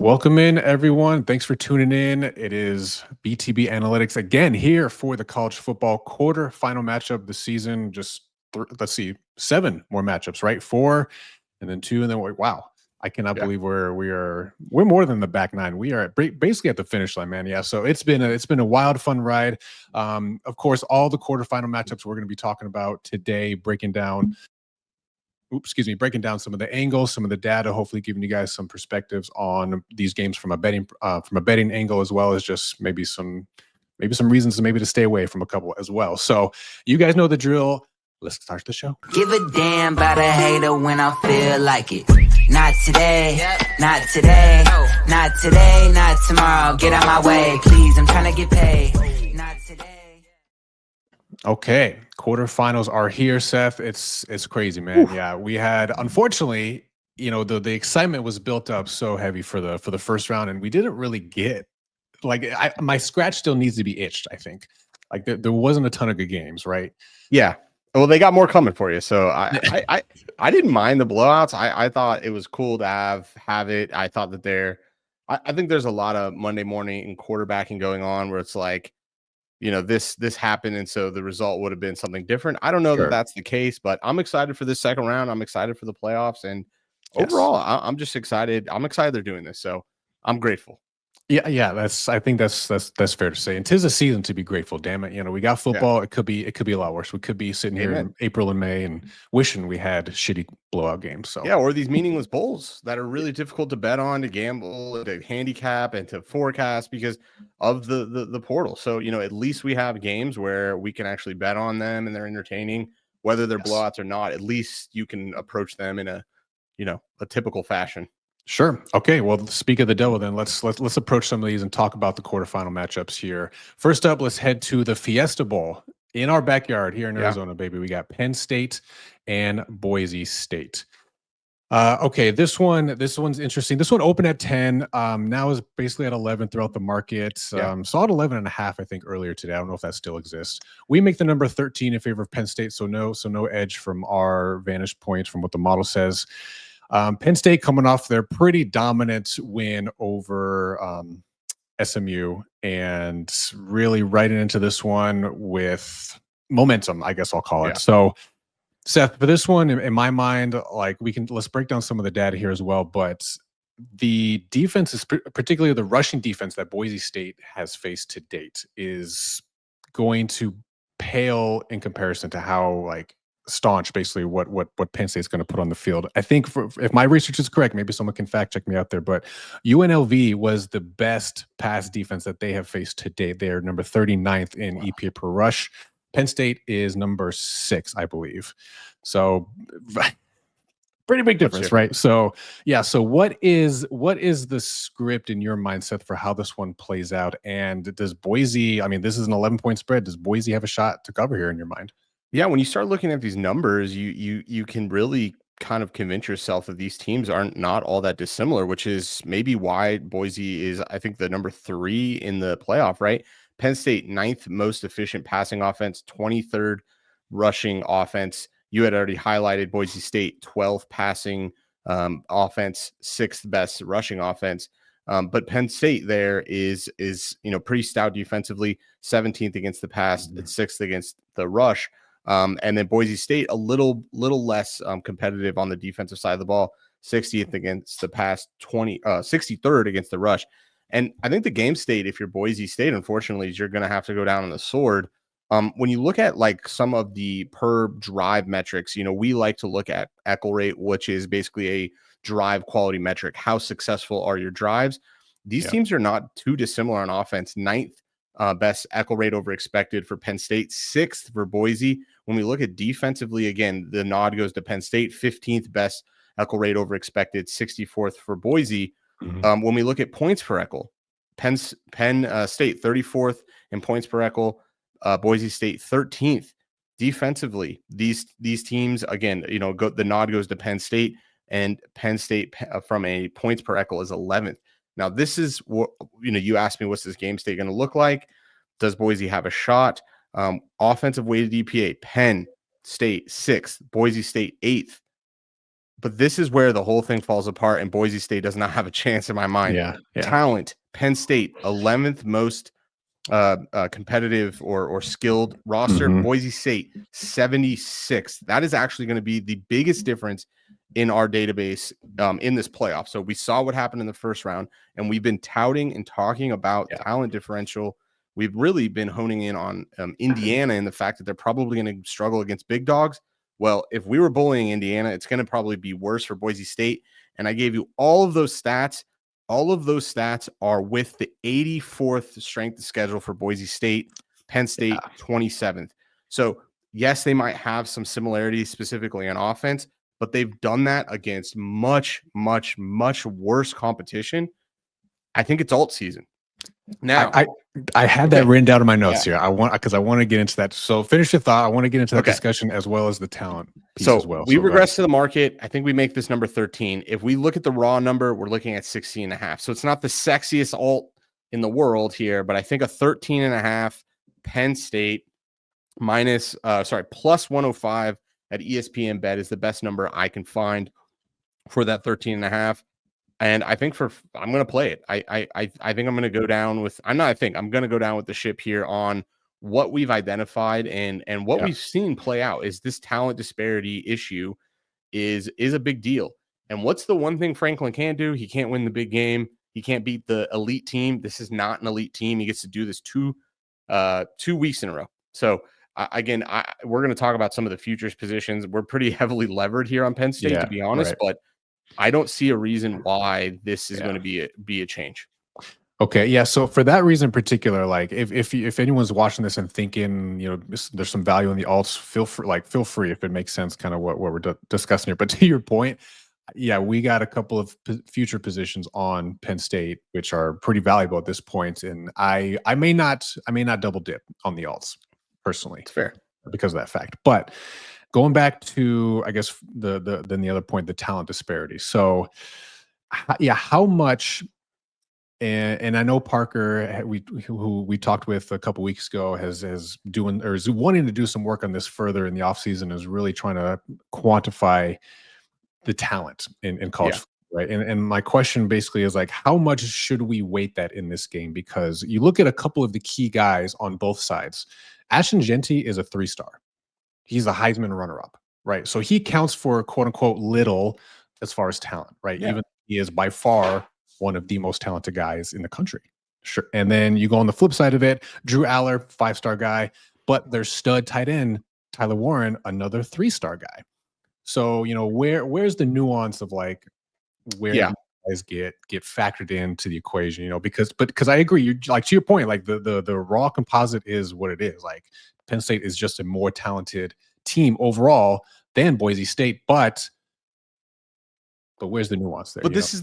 Welcome in, everyone. Thanks for tuning in. It is BTB Analytics again here for the college football quarterfinal matchup of the season. Let's see, 7 more matchups, right? 4, and then 2, and then wow! I cannot Yeah. believe we're more than the back 9. We are basically at the finish line, man. Yeah. So it's been a wild, fun ride. Of course, all the quarterfinal matchups we're going to be talking about today, breaking down some of the angles, some of the data, hopefully giving you guys some perspectives on these games from a betting angle, as well as just maybe some reasons to stay away from a couple as well. So you guys know the drill. Let's start the show. Give a damn about a hater when I feel like it. Not today, not today, not today, not tomorrow. Get out my way, please. I'm trying to get paid. Not today. Okay, quarterfinals are here, Seth. It's crazy, man. Oof. Yeah, we had, unfortunately, the excitement was built up so heavy for the first round, and we didn't really get my scratch still needs to be itched. I think there wasn't a ton of good games, right? Yeah. Well, they got more coming for you, so I didn't mind the blowouts. I thought it was cool to have it. I thought that I think there's a lot of Monday morning quarterbacking going on where it's like, this happened, and so the result would have been something different. I don't know that that's the case, but I'm excited for this second round. I'm excited for the playoffs, and overall, I'm just excited. I'm excited they're doing this, so I'm grateful. Yeah. I think that's fair to say. And 'tis a season to be grateful. Damn it, we got football. Yeah. It could be a lot worse. We could be sitting here in April and May and wishing we had shitty blowout games. So yeah, or these meaningless bowls that are really difficult to bet on, to gamble, to handicap, and to forecast because of the portal. So at least we have games where we can actually bet on them and they're entertaining, whether they're blowouts or not. At least you can approach them in a typical fashion. Sure. Okay. Well, speak of the devil, then let's approach some of these and talk about the quarterfinal matchups here. First up, let's head to the Fiesta Bowl in our backyard here in Arizona, baby. We got Penn State and Boise State. Okay, this one's interesting. This one opened at 10. Now is basically at 11 throughout the market. Saw it 11 and a half, I think, earlier today. I don't know if that still exists. We make the number 13 in favor of Penn State, so no edge from our vantage point from what the model says. Penn State coming off their pretty dominant win over SMU and really riding into this one with momentum, I guess I'll call it. So, Seth, for this one, in my mind, let's break down some of the data here as well. But the defense is particularly the rushing defense that Boise State has faced to date is going to pale in comparison to how staunch basically what Penn State's going to put on the field. I think if my research is correct, maybe someone can fact check me out there, but UNLV was the best pass defense that they have faced to date. They're number 39th in EPA per rush. Penn State is number 6, I believe. So pretty big difference, right? So yeah. So what is the script in your mind, Seth, for how this one plays out? And does Boise, this is an 11-point spread. Does Boise have a shot to cover here in your mind? Yeah, when you start looking at these numbers, you can really kind of convince yourself that these teams aren't not all that dissimilar, which is maybe why Boise is, I think, the number 3 in the playoff, right? Penn State, 9th most efficient passing offense, 23rd rushing offense. You had already highlighted Boise State, 12th passing offense, 6th best rushing offense. But Penn State there is pretty stout defensively, 17th against the pass, and 6th against the rush. And then Boise State a little less competitive on the defensive side of the ball, 60th against the pass, 63rd against the rush. And I think the game state, if you're Boise State, unfortunately, is you're going to have to go down on the sword. When you look at some of the per drive metrics, we like to look at echo rate, which is basically a drive quality metric. How successful are your drives? These teams are not too dissimilar on offense. 9th best echo rate over expected for Penn State, 6th for Boise. When we look at defensively, again, the nod goes to Penn State, 15th best echo rate over expected, 64th for Boise. When we look at points per echo, Penn State 34th in points per echo, Boise State 13th defensively. These teams, again, the nod goes to Penn State, and Penn State from a points per echo is 11th. Now, this is what, you asked me, what's this game state going to look like? Does Boise have a shot? Offensive weighted EPA, Penn State 6th, Boise State 8th. But this is where the whole thing falls apart, and Boise State does not have a chance in my mind. Yeah. Talent, Penn State, 11th most competitive or skilled roster. Boise State, 76th. That is actually going to be the biggest difference in our database in this playoff. So we saw what happened in the first round, and we've been touting and talking about talent differential. We've really been honing in on Indiana and the fact that they're probably going to struggle against big dogs. Well, if we were bullying Indiana, it's going to probably be worse for Boise State. And I gave you all of those stats. All of those stats are with the 84th strength of schedule for Boise State, Penn State 27th. So yes, they might have some similarities specifically on offense, but they've done that against much, much, much worse competition. I think it's alt season. Now, I had that written down in my notes here. I want to get into that. So finish your thought. I want to get into that discussion as well as the talent piece as well. We regress to the market. I think we make this number 13. If we look at the raw number, we're looking at 16.5. So it's not the sexiest alt in the world here, but I think a 13.5 Penn State plus 105 at ESPN bet is the best number I can find for that 13.5. And I think I'm going to play it. I think I'm going to go down with, I'm going to go down with the ship here on what we've identified and what we've seen play out is this talent disparity issue is a big deal. And what's the one thing Franklin can't do? He can't win the big game. He can't beat the elite team. This is not an elite team. He gets to do this 2 weeks in a row. So again, we're going to talk about some of the futures positions. We're pretty heavily levered here on Penn State, to be honest, but I don't see a reason why this is going to be a change. Okay, yeah. So for that reason in particular, like if anyone's watching this and thinking, there's some value in the alts, feel free if it makes sense, kind of what we're discussing here. But to your point, we got a couple of future positions on Penn State, which are pretty valuable at this point, and I may not double dip on the alts personally. It's fair because of that fact, but. Going back to, I guess, then the other point, the talent disparity. So, how much? And I know Parker, who we talked with a couple weeks ago, is wanting to do some work on this further in the offseason, is really trying to quantify the talent in college football, right? And my question basically is like, how much should we weight that in this game? Because you look at a couple of the key guys on both sides. Ashton Jeanty is a 3-star. He's a Heisman runner-up, right? So he counts for quote unquote little as far as talent, right? Even he is by far one of the most talented guys in the country. Sure. And then you go on the flip side of it, Drew Aller, 5-star guy, but their stud tight end, Tyler Warren, another 3-star guy. So, where's the nuance of like where you guys get factored into the equation, because I agree, you like to your point, like the raw composite is what it is. Like Penn State is just a more talented team overall than Boise State, but where's the nuance there? But this is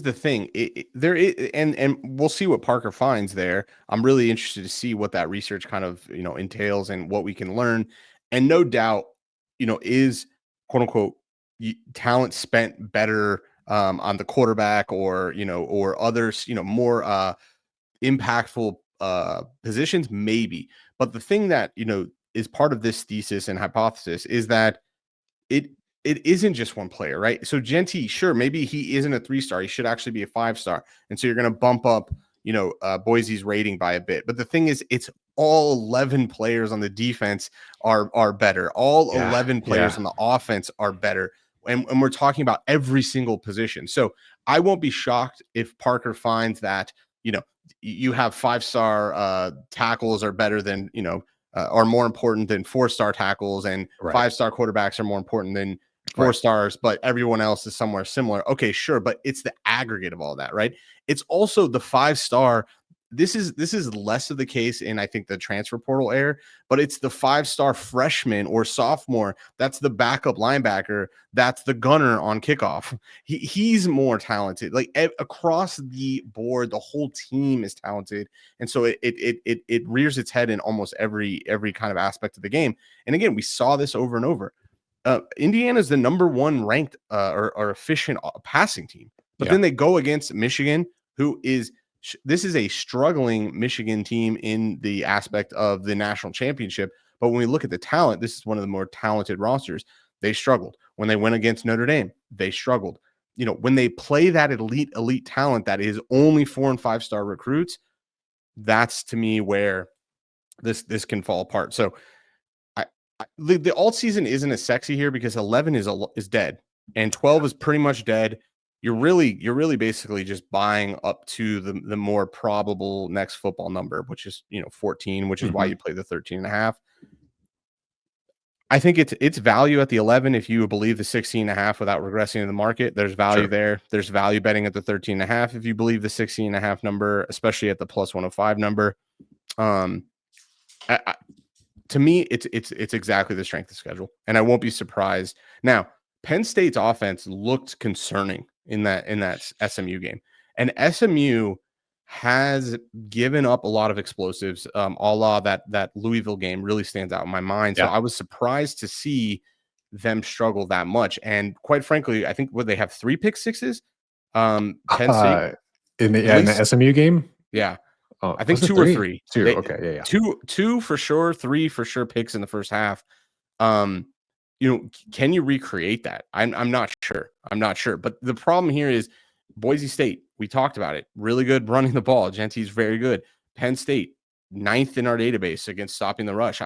the thing. There is, and we'll see what Parker finds there. I'm really interested to see what that research kind of entails and what we can learn. And no doubt, is quote unquote talent spent better on the quarterback or others more impactful positions, maybe. But the thing that is part of this thesis and hypothesis is that it isn't just one player, right? So Jeanty, sure, maybe he isn't a 3-star. He should actually be a 5-star. And so you're going to bump up, Boise's rating by a bit. But the thing is, it's all 11 players on the defense are better. All 11 players on the offense are better. And we're talking about every single position. So I won't be shocked if Parker finds that, you have 5-star tackles are better than, are more important than 4-star tackles, and 5-star quarterbacks are more important than 4 stars, but everyone else is somewhere similar. Okay, sure. But it's the aggregate of all that, right? It's also the 5-star. This is less of the case in, I think, the transfer portal era, but it's the 5-star freshman or sophomore. That's the backup linebacker. That's the gunner on kickoff. He's more talented. Like across the board, the whole team is talented. And so it rears its head in almost every kind of aspect of the game. And again, we saw this over and over. Indiana is the number 1 ranked or efficient passing team, but then they go against Michigan, this is a struggling Michigan team in the aspect of the national championship. But when we look at the talent, this is one of the more talented rosters. they struggled. When they went against Notre Dame, they struggled. You know, when they play that elite talent that is only 4 and 5 star recruits, that's to me where this can fall apart. So the alt season isn't as sexy here because 11 is dead and 12 is pretty much dead. You're really basically just buying up to the more probable next football number, which is 14, which is why you play the 13.5. I think it's value at the 11 if you believe the 16.5 without regressing in the market. There's value there. There's value betting at the 13.5 if you believe the 16.5 number, especially at the plus 105 number. To me, it's exactly the strength of schedule, and I won't be surprised. Now, Penn State's offense looked concerning in that SMU game, and SMU has given up a lot of explosives. A la that Louisville game really stands out in my mind. So I was surprised to see them struggle that much. And quite frankly, I think they have 3 pick sixes. Penn State in the SMU game. Yeah. Oh, I think 2 or 3. 2. Okay. Yeah. Two for sure. 3 for sure picks in the first half. Can you recreate that? I'm not sure. But the problem here is Boise State. We talked about it. Really good running the ball. Gentie's very good. Penn State, 9th in our database against stopping the rush.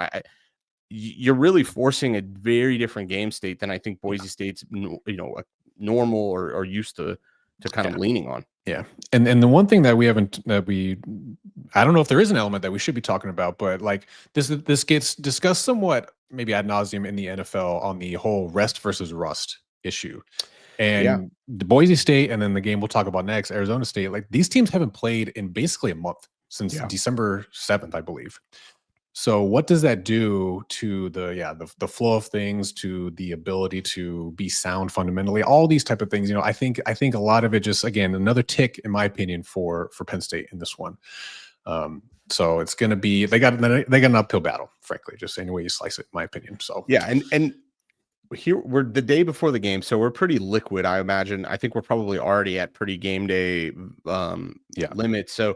You're really forcing a very different game state than I think Boise State's normal or used to kind of leaning on. Yeah. And the one thing that I don't know if there is an element that we should be talking about, but like this gets discussed somewhat maybe ad nauseum in the NFL on the whole rest versus rust issue. And the Boise State, and then the game we'll talk about next, Arizona State, like these teams haven't played in basically a month since December 7th, I believe. So what does that do to the flow of things, to the ability to be sound fundamentally, all these type of things? I think a lot of it just, again, another tick in my opinion for Penn State in this one. So it's going to be, they got an uphill battle, frankly, just any way you slice it, in my opinion. So and here we're the day before the game, so we're pretty liquid, I imagine. I think we're probably already at pretty game day limits. So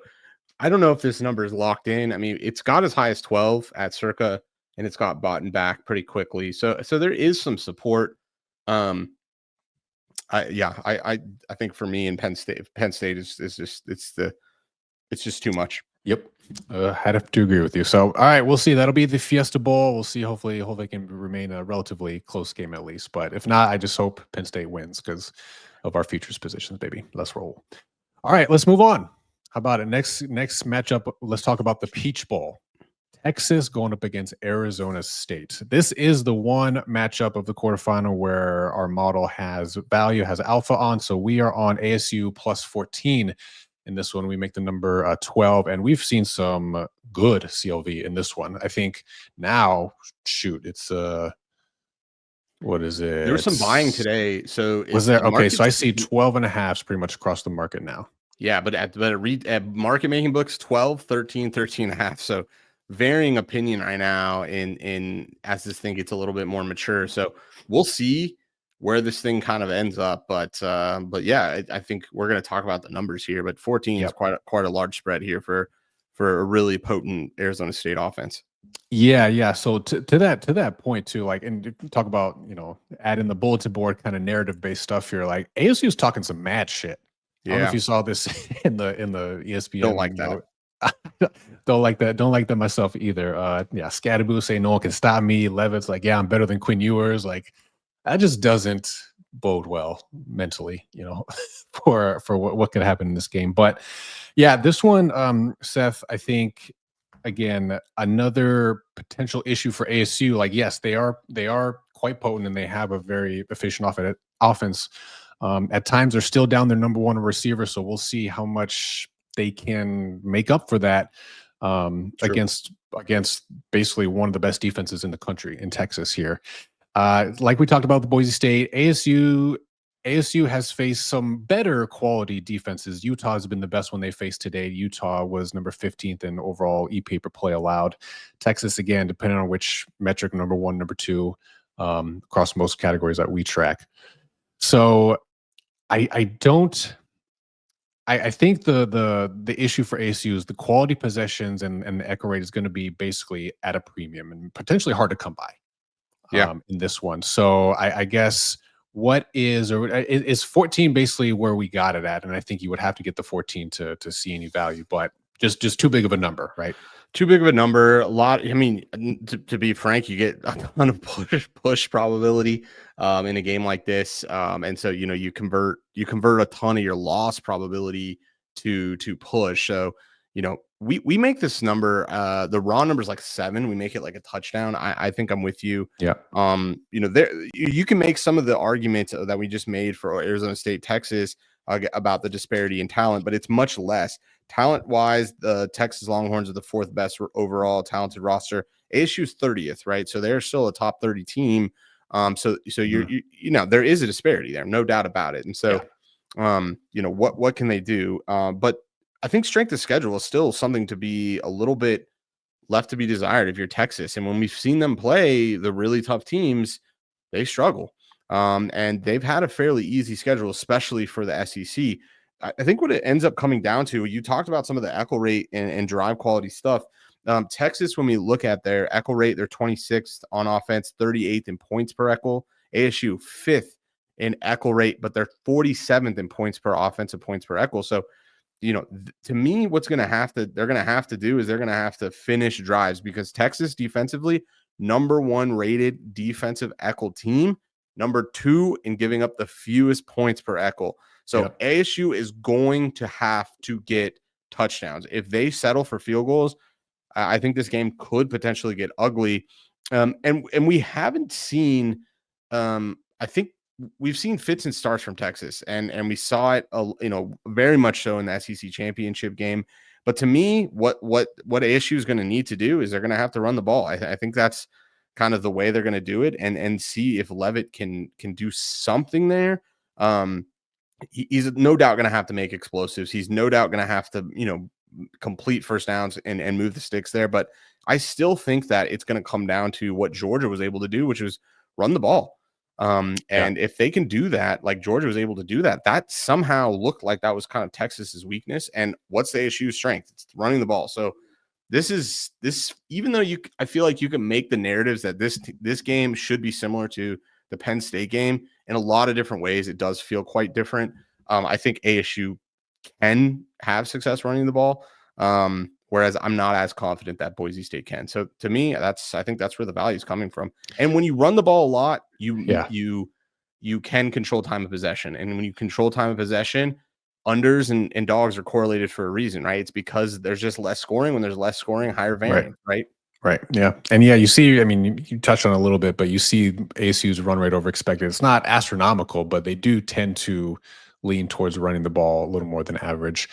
I don't know if this number is locked in. I mean, it's got as high as 12 at circa, and it's got bought and back pretty quickly. So there is some support. I think for me in Penn State is just it's just too much. Yep. I have to agree with you. So, all right, we'll see. That'll be the Fiesta Bowl. We'll see. Hopefully it can remain a relatively close game at least. But if not, I just hope Penn State wins because of our futures positions, baby. Let's roll. All right, let's move on. How about it? Next matchup, let's talk about the Peach Bowl. Texas going up against Arizona State. This is the one matchup of the quarterfinal where our model has value, has alpha on. So we are on ASU plus 14. In this one, we make the number 12, and we've seen some good CLV in this one. I think now, it's what is it? There was some buying today. So was there? Okay, so I see 12.5 pretty much across the market now. Yeah, but at market making books, 12, 13, 13.5. So varying opinion right now in as this thing gets a little bit more mature. So we'll see where this thing kind of ends up. But yeah, I think we're going to talk about the numbers here. But 14 is quite a large spread here for a really potent Arizona State offense. Yeah. So to that point too, like, and talk about adding the bulletin board kind of narrative based stuff here. Like ASU is talking some mad shit. I don't know if you saw this in the ESPN. Don't like that. Don't like that myself either. Scadaboo say no one can stop me. Levitt's like, I'm better than Quinn Ewers. Like, that just doesn't bode well mentally, for what could happen in this game. But yeah, this one, Seth, I think again another potential issue for ASU. Like, yes, they are quite potent and they have a very efficient offense. At times, they're still down their number one receiver, so we'll see how much they can make up for that against basically one of the best defenses in the country in Texas here. Like we talked about the Boise State, ASU has faced some better quality defenses. Utah has been the best one they faced today. Utah was number 15th in overall e-paper play allowed. Texas, again, depending on which metric, number 1, number 2, across most categories that we track. So I think the issue for ASU is the quality possessions and the echo rate is going to be basically at a premium and potentially hard to come by. in this one. So I guess what is 14 basically where we got it at? And I think you would have to get the 14 to see any value, but just too big of a number, right? Too big of a number. A lot. I mean, to be frank, you get a ton of push probability in a game like this, and so you convert a ton of your loss probability to push. So we make this number. The raw number is like 7. We make it like a touchdown. I think I'm with you. Yeah. There you can make some of the arguments that we just made for Arizona State, Texas about the disparity in talent, but it's much less. Talent-wise, the Texas Longhorns are the 4th best overall talented roster. ASU's 30th, right? So they're still a top 30 team. So there is a disparity there, no doubt about it. And so, what can they do? But I think strength of schedule is still something to be a little bit left to be desired if you're Texas. And when we've seen them play the really tough teams, they struggle. And they've had a fairly easy schedule, especially for the SEC. I think what it ends up coming down to, you talked about some of the echo rate and drive quality stuff. Texas, when we look at their echo rate, they're 26th on offense, 38th in points per echo. ASU 5th in echo rate, but they're 47th in points per offensive points per echo. So, to me, what's they're going to have to do is they're going to have to finish drives, because Texas defensively, number 1 rated defensive echo team, number 2 in giving up the fewest points per echo. So ASU is going to have to get touchdowns. If they settle for field goals, I think this game could potentially get ugly. And we haven't seen, I think we've seen fits and starts from Texas, and we saw it, very much so in the SEC championship game. But to me, what ASU is going to need to do is they're going to have to run the ball. I think that's kind of the way they're going to do it, and see if Leavitt can do something there. He's no doubt going to have to make explosives. He's no doubt going to have to, complete first downs and move the sticks there. But I still think that it's going to come down to what Georgia was able to do, which was run the ball. And if they can do that, like Georgia was able to do that, that somehow looked like that was kind of Texas's weakness. And what's the ASU's strength? It's running the ball. So this, even though I feel like you can make the narratives that this game should be similar to the Penn State game in a lot of different ways, it does feel quite different. I think ASU can have success running the ball, whereas I'm not as confident that Boise State can. So to me, I think that's where the value is coming from. And when you run the ball a lot, you can control time of possession. And when you control time of possession, unders and dogs are correlated for a reason, right? It's because there's just less scoring. When there's less scoring, higher variance, right? Right. Yeah. And you see, I mean, you touched on it a little bit, but you see ASU's run rate over expected. It's not astronomical, but they do tend to lean towards running the ball a little more than average.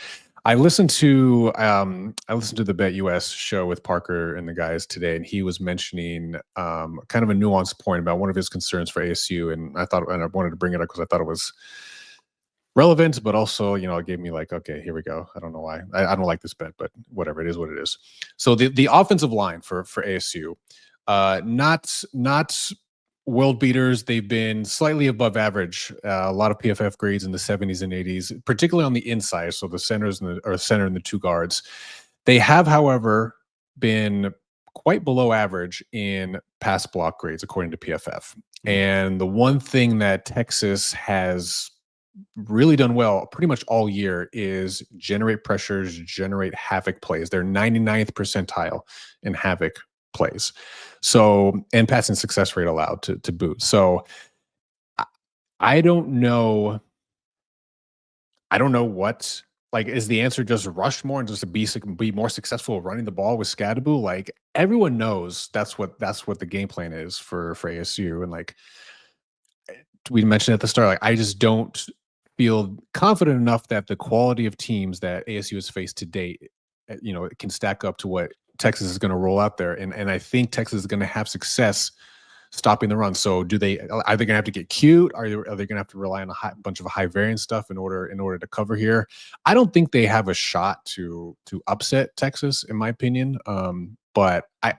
I listened to the Bet US show with Parker and the guys today, and he was mentioning kind of a nuanced point about one of his concerns for ASU, and I wanted to bring it up because I thought it was relevant, but also, it gave me like, okay, here we go. I don't know why. I don't like this bet, but whatever, it is what it is. So the offensive line for ASU, not world beaters. They've been slightly above average. A lot of PFF grades in the 70s and 80s, particularly on the inside. So the center and the 2 guards. They have, however, been quite below average in pass block grades, according to PFF. And the one thing that Texas has really done well pretty much all year is generate pressures, generate havoc plays. They're 99th percentile in havoc plays. So, and passing success rate allowed to boot. So I don't know what, like, is the answer just rush more and just to be more successful running the ball with Scadaboo? Like, everyone knows that's what the game plan is for ASU. And like we mentioned at the start, like, I just don't feel confident enough that the quality of teams that ASU has faced to date, it can stack up to what Texas is going to roll out there. And I think Texas is going to have success stopping the run. So are they going to have to get cute? Are they going to have to rely on a bunch of high variance stuff in order to cover here? I don't think they have a shot to upset Texas, in my opinion. But the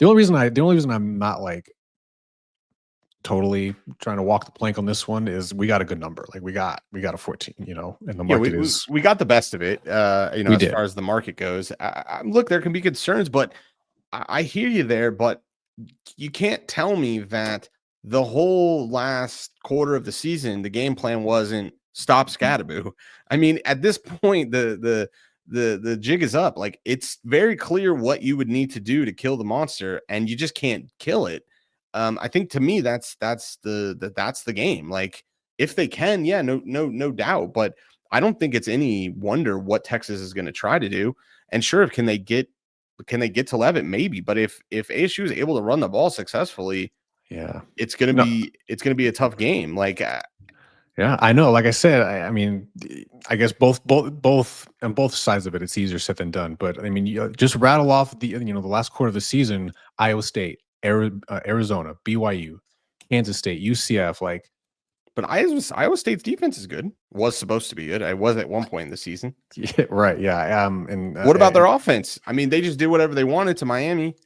only reason I'm not like totally trying to walk the plank on this one is we got a good number. Like we got a 14, and the market we got the best of it, as did. far as the market goes. Look, there can be concerns, but I hear you there. But you can't tell me that the whole last quarter of the season, the game plan wasn't stop Scadaboo. I mean, at this point, the jig is up. Like, it's very clear what you would need to do to kill the monster, and you just can't kill it. I think to me that's the game. Like, if they can, yeah, no doubt. But I don't think it's any wonder what Texas is going to try to do. And sure, can they get to Levitt? Maybe. But if ASU is able to run the ball successfully, Yeah, it's gonna be a tough game. Like, yeah, I know. Like I said, I mean, I guess both on both sides of it, it's easier said than done. But I mean, you just rattle off the the last quarter of the season: Iowa State, Arizona, BYU, Kansas State, UCF. Like, but Iowa State's defense is good. Was supposed to be good. I was at one point in the season. yeah, right? Yeah. And What about their offense? I mean, they just did whatever they wanted to Miami.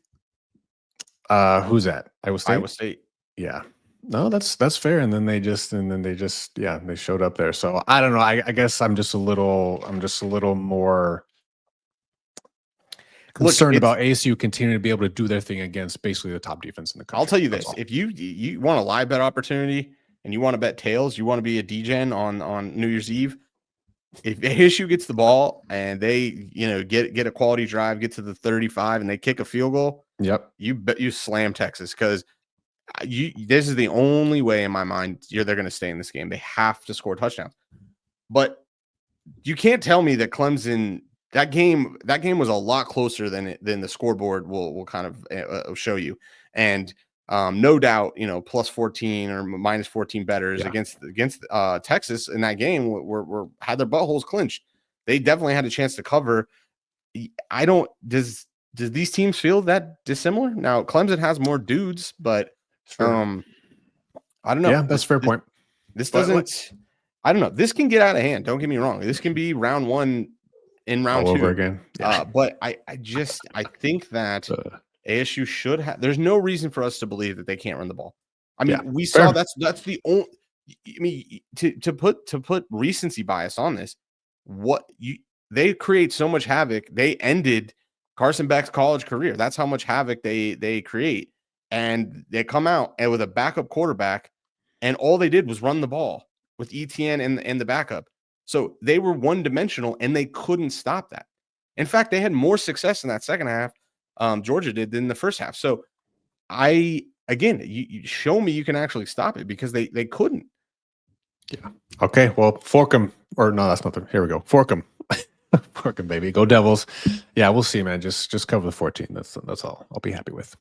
Who's that? Iowa State. Iowa State. Yeah. No, that's fair. And then they just they showed up there. So I don't know. I guess I'm just a little more concerned about ASU continuing to be able to do their thing against basically the top defense in the country. I'll tell you this: if you want a live bet opportunity and you want to bet tails, you want to be a DGen on New Year's Eve. If ASU gets the ball and they get a quality drive, get to the 35, and they kick a field goal, yep, you slam Texas, because this is the only way in my mind they're going to stay in this game. They have to score touchdowns. But you can't tell me that Clemson, that game was a lot closer than the scoreboard will kind of show you. And no doubt, plus 14 or minus 14 bettors against Texas in that game were had their buttholes clinched. They definitely had a chance to cover. Does these teams feel that dissimilar? Now, Clemson has more dudes, but sure. I don't know. Yeah, that's a fair point. This doesn't. I don't know. This can get out of hand. Don't get me wrong. This can be round one in round all two over again. Yeah. But I think that ASU should have. There's no reason for us to believe that they can't run the ball. I mean, we saw that's the only. I mean, to put recency bias on this, they create so much havoc. They ended Carson Beck's college career. That's how much havoc they create. And they come out and with a backup quarterback, and all they did was run the ball with ETN and the backup. So they were one-dimensional, and they couldn't stop that. In fact, they had more success in that second half, Georgia did, than the first half. So you show me you can actually stop it, because they couldn't. Yeah. Okay. Well, fork them, or no, that's nothing. Here we go. Fork them. Fork them, baby. Go Devils. Yeah, we'll see, man. Just cover the 14. That's all. I'll be happy with.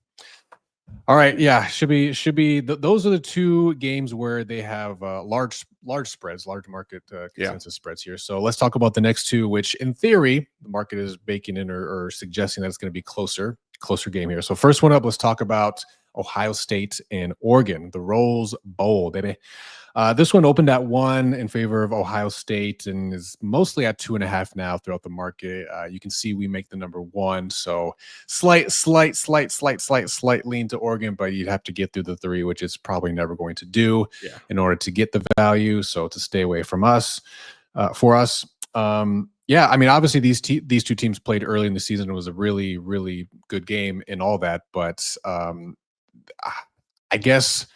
All right, yeah, should be. Those are the two games where they have large spreads, large market consensus spreads here. So let's talk about the next two, which in theory the market is baking in or suggesting that it's going to be closer game here. So first one up, let's talk about Ohio State and Oregon, the Rose Bowl, baby. This one opened at 1 in favor of Ohio State and is mostly at 2.5 now throughout the market. You can see we make the number 1, so slight lean to Oregon, but you'd have to get through the 3, which is probably never going to do in order to get the value. So to stay away from us, for us. Yeah, I mean, obviously these two teams played early in the season. It was a really, really good game and all that, but I guess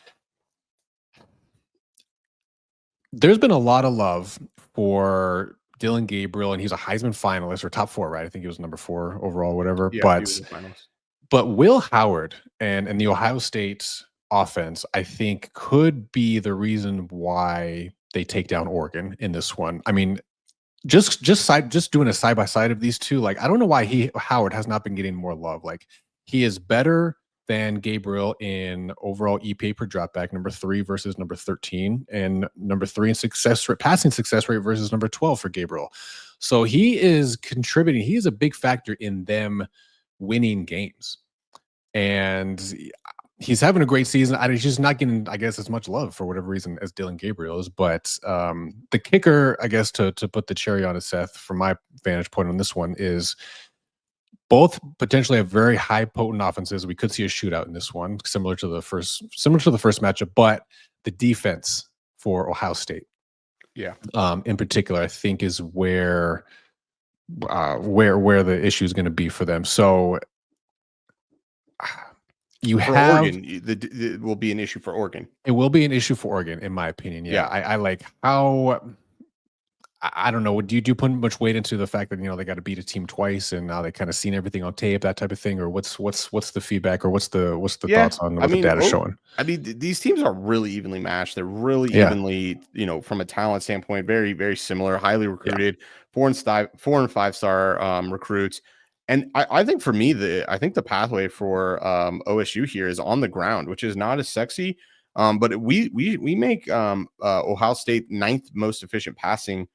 there's been a lot of love for Dylan Gabriel, and he's a Heisman finalist, or top 4, right? I think he was number 4 overall, whatever. Yeah, but Will Howard and the Ohio State offense, I think, could be the reason why they take down Oregon in this one. I mean, just doing a side by side of these two, like, I don't know why Howard has not been getting more love. Like, he is better than Gabriel in overall EPA per dropback, number 3 versus number 13, and number 3 in passing success rate versus number 12 for Gabriel. So he is contributing. He is a big factor in them winning games, and he's having a great season. He's just not getting, I guess, as much love for whatever reason as Dylan Gabriel is. But the kicker, I guess, to put the cherry on it, Seth, from my vantage point on this one, is both potentially have very high potent offenses. We could see a shootout in this one, similar to the first matchup. But the defense for Ohio State, in particular, I think is where the issue is going to be for them. So You For have Oregon, it will be an issue for Oregon. it will be an issue for Oregon, in my opinion. Yeah, Yeah. I like how I don't know. Do you put much weight into the fact that they got to beat a team twice and now they kind of seen everything on tape, that type of thing, or what's the feedback or what's the Yeah, thoughts on I what the mean, data showing? these teams are really evenly matched. They're really Yeah. evenly, from a talent standpoint, very, very similar, highly Yeah. recruited, 4 and 5 star recruits. And I think for me, I think the pathway for OSU here is on the ground, which is not as sexy. But we make Ohio State 9th most efficient passing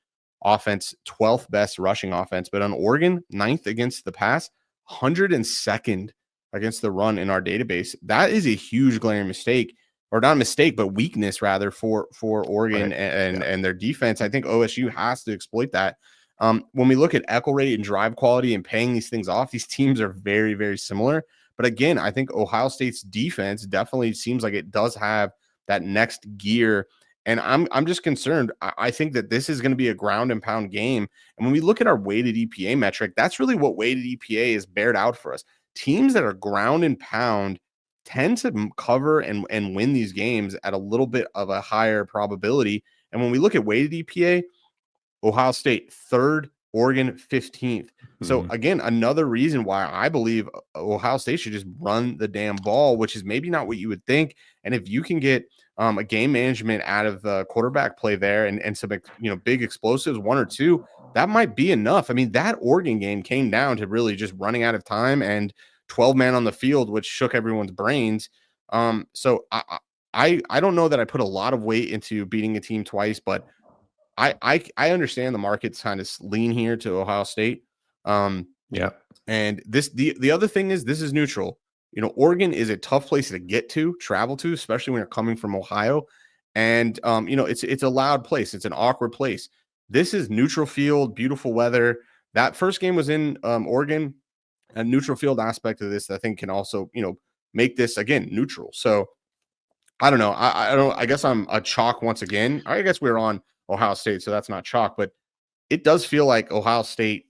offense, 12th best rushing offense, but on Oregon, 9th against the pass, 102nd against the run in our database. That is a huge glaring mistake, or not a mistake, but weakness rather for Oregon Right. and their defense. I think OSU has to exploit that. When we look at echo rate and drive quality and paying these things off, these teams are very, very similar. But again, I think Ohio State's defense definitely seems like it does have that next gear. And I'm just concerned. I think that this is going to be a ground and pound game. And when we look at our weighted EPA metric, that's really what weighted EPA is bared out for us. Teams that are ground and pound tend to cover and win these games at a little bit of a higher probability. And when we look at weighted EPA, Ohio State 3rd, Oregon 15th. So again, another reason why I believe Ohio State should just run the damn ball, which is maybe not what you would think. And if you can get a game management out of the quarterback play there and some big explosives, 1 or 2, that might be enough. I mean, that Oregon game came down to really just running out of time and 12 man on the field, which shook everyone's brains. So I don't know that I put a lot of weight into beating a team twice, but I understand the market's kind of lean here to Ohio State. Yeah. And the other thing is this is neutral. Oregon is a tough place to get to, travel to, especially when you're coming from Ohio. And it's a loud place. It's an awkward place. This is neutral field, beautiful weather. That first game was in Oregon. A neutral field aspect of this, I think, can also make this again neutral. So I don't know. I guess I'm a chalk once again. I guess we're on Ohio State, so that's not chalk, but it does feel like Ohio State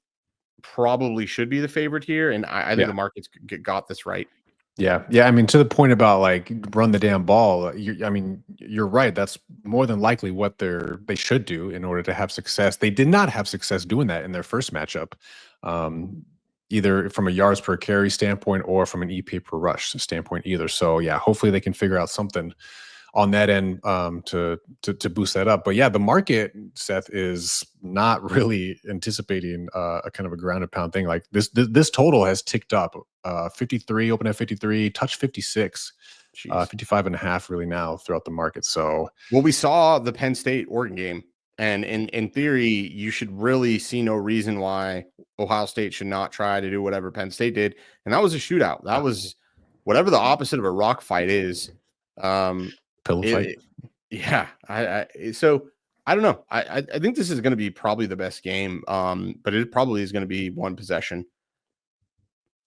probably should be the favorite here, and I think the markets got this right. Yeah. I mean, to the point about like run the damn ball. You're right. That's more than likely what they should do in order to have success. They did not have success doing that in their first matchup, either from a yards per carry standpoint or from an EPA per rush standpoint either. So yeah, hopefully they can figure out something on that end to boost that up. But yeah, the market, Seth, is not really anticipating a kind of a ground and pound thing. Like this total has ticked up 53, open at 53, touch 56, 55 and a half really now throughout the market. So we saw the Penn State Oregon game, and in theory, you should really see no reason why Ohio State should not try to do whatever Penn State did. And that was a shootout. That was whatever the opposite of a rock fight is. Pillow fight. Yeah. So I don't know. I think this is going to be probably the best game. But it probably is going to be one possession.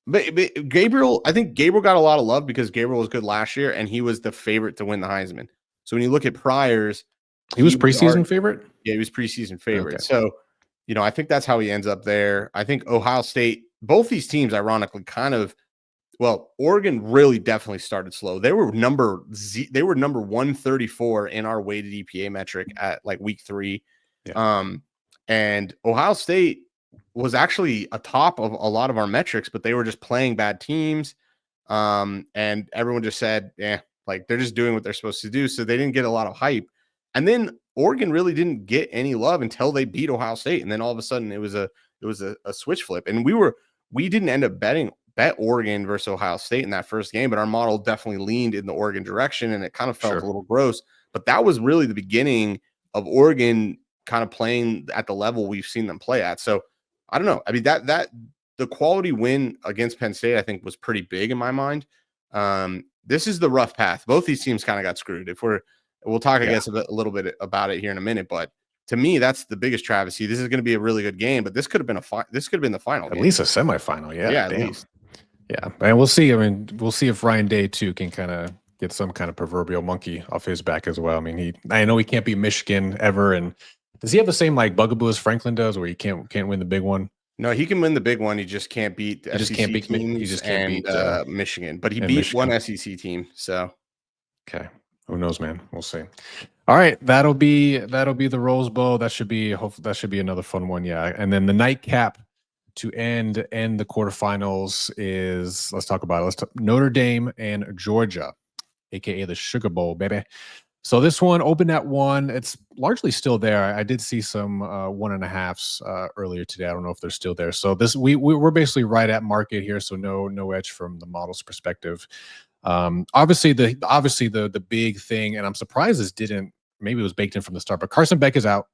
But Gabriel, I think Gabriel got a lot of love because Gabriel was good last year and he was the favorite to win the Heisman. So when you look at priors, he was preseason favorite. Yeah, he was preseason favorite. Okay. So, I think that's how he ends up there. I think Ohio State, both these teams, ironically, Oregon really definitely started slow. They were number 134 in our weighted EPA metric at like week 3. Yeah. And Ohio State was actually atop of a lot of our metrics, but they were just playing bad teams. And everyone just said, like they're just doing what they're supposed to do. So they didn't get a lot of hype. And then Oregon really didn't get any love until they beat Ohio State. And then all of a sudden it was a switch flip. And we didn't end up bet Oregon versus Ohio State in that first game, but our model definitely leaned in the Oregon direction and it kind of felt a little gross. But that was really the beginning of Oregon kind of playing at the level we've seen them play at. So I don't know. I mean, that the quality win against Penn State, I think, was pretty big in my mind. This is the rough path. Both these teams kind of got screwed. We'll talk, I guess, a little bit about it here in a minute, but to me, that's the biggest travesty. This is going to be a really good game, but this could have been the final. At least a semifinal. Yeah. Yeah, at least. Yeah. And we'll see. I mean, we'll see if Ryan Day too can kind of get some kind of proverbial monkey off his back as well. I mean, I know he can't beat Michigan ever. And does he have the same like bugaboo as Franklin does where he can't win the big one? No, he can win the big one. He just can't beat the He just SEC can't beat. teams He just can't and beat Michigan. But he and beat Michigan. one SEC team. So okay, who knows, man? We'll see. All right, that'll be the Rose Bowl. That should be hopefully that should be another fun one. Yeah, and then the nightcap to end the quarterfinals is let's talk about it. Let's talk Notre Dame and Georgia, aka the Sugar Bowl, baby. So this one opened at 1. It's largely still there. I did see some 1.5s earlier today. I don't know if they're still there. So this we're basically right at market here. So no edge from the model's perspective. Obviously the big thing, and I'm surprised this didn't. Maybe it was baked in from the start, but Carson Beck is out,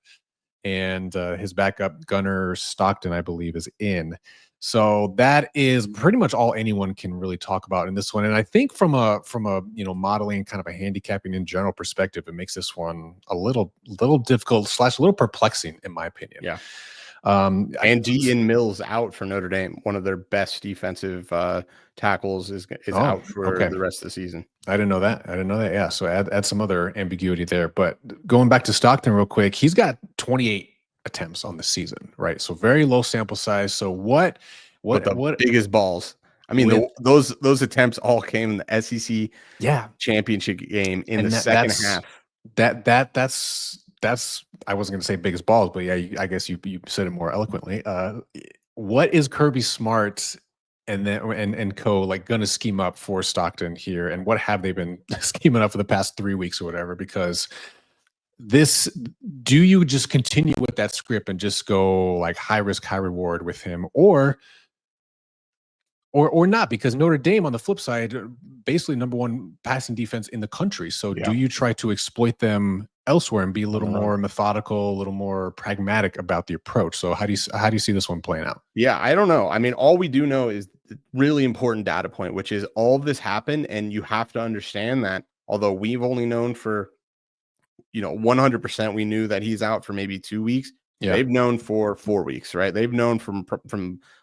and his backup Gunnar Stockton, I believe, is in. So that is pretty much all anyone can really talk about in this one. And I think from a modeling kind of a handicapping in general perspective, it makes this one a little difficult / a little perplexing in my opinion. Yeah. And Ian Mills out for Notre Dame. One of their best defensive tackles is out for the rest of the season. I didn't know that. Yeah. So add some other ambiguity there. But going back to Stockton real quick, he's got 28 attempts on the season, right? So very low sample size. So what biggest balls? I mean, those attempts all came in the SEC championship game in the second half. That's I wasn't going to say biggest balls, but yeah, I guess you said it more eloquently. What is Kirby Smart and co like going to scheme up for Stockton here, and what have they been scheming up for the past 3 weeks or whatever? Because do you just continue with that script and just go like high risk, high reward with him, or not? Because Notre Dame on the flip side, basically number 1 passing defense in the country. So do you try to exploit them elsewhere and be a little more methodical, a little more pragmatic about the approach? So how do you see this one playing out? Yeah, I don't know. I mean, all we do know is the really important data point, which is all of this happened, and you have to understand that although we've only known for 100%, we knew that he's out for maybe 2 weeks. Yeah. They've known for 4 weeks, right? They've known from